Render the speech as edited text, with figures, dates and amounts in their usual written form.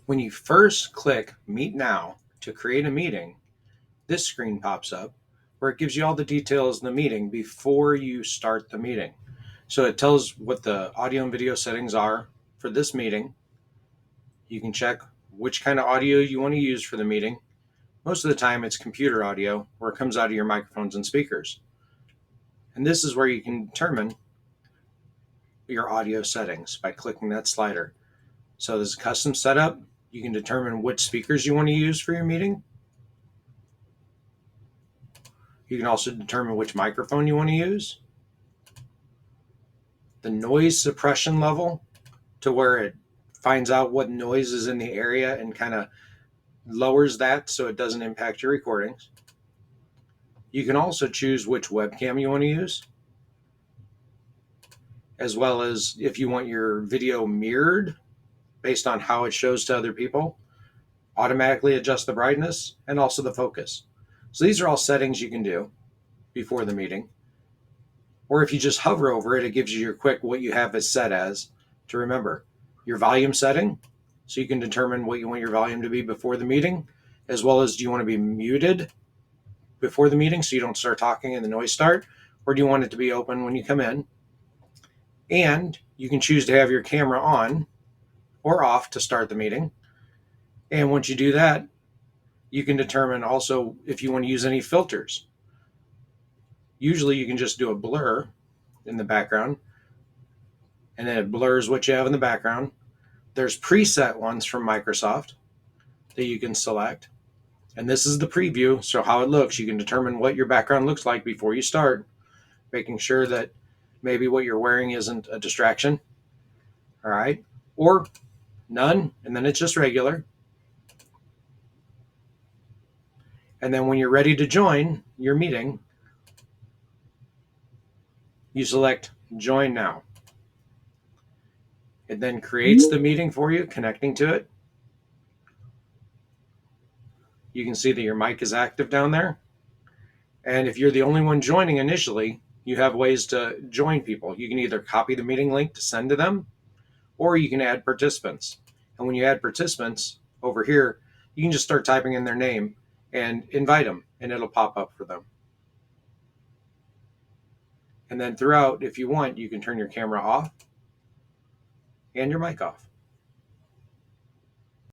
When you first click Meet Now to create a meeting, this screen pops up where it gives you all the details in the meeting before you start the meeting. So it tells what the audio and video settings are for this meeting. You can check which kind of audio you want to use for the meeting. Most of the time it's computer audio where it comes out of your microphones and speakers. And this is where you can determine your audio settings by clicking that slider. So there's a custom setup. You can determine which speakers you want to use for your meeting. You can also determine which microphone you want to use. The noise suppression level to where it finds out what noise is in the area and kind of lowers that so it doesn't impact your recordings. You can also choose which webcam you want to use, as well as if you want your video mirrored based on how it shows to other people, automatically adjust the brightness and also the focus. So these are all settings you can do before the meeting. Or if you just hover over it, it gives you your quick what you have it set as to remember. Your volume setting, so you can determine what you want your volume to be before the meeting, as well as do you want to be muted before the meeting so you don't start talking and the noise start, or do you want it to be open when you come in? And you can choose to have your camera on or off to start the meeting. And once you do that, you can determine also if you want to use any filters. Usually you can just do a blur in the background, and then it blurs what you have in the background. There's preset ones from Microsoft that you can select. And this is the preview, so how it looks. You can determine what your background looks like before you start, making sure that maybe what you're wearing isn't a distraction. All right. Or none, and then it's just regular. And then when you're ready to join your meeting, you select Join Now. It then creates the meeting for you, connecting to it. You can see that your mic is active down there. And if you're the only one joining initially, you have ways to join people. You can either copy the meeting link to send to them, or you can add participants. And when you add participants over here, you can just start typing in their name and invite them, and it'll pop up for them. And then throughout, if you want, you can turn your camera off and your mic off.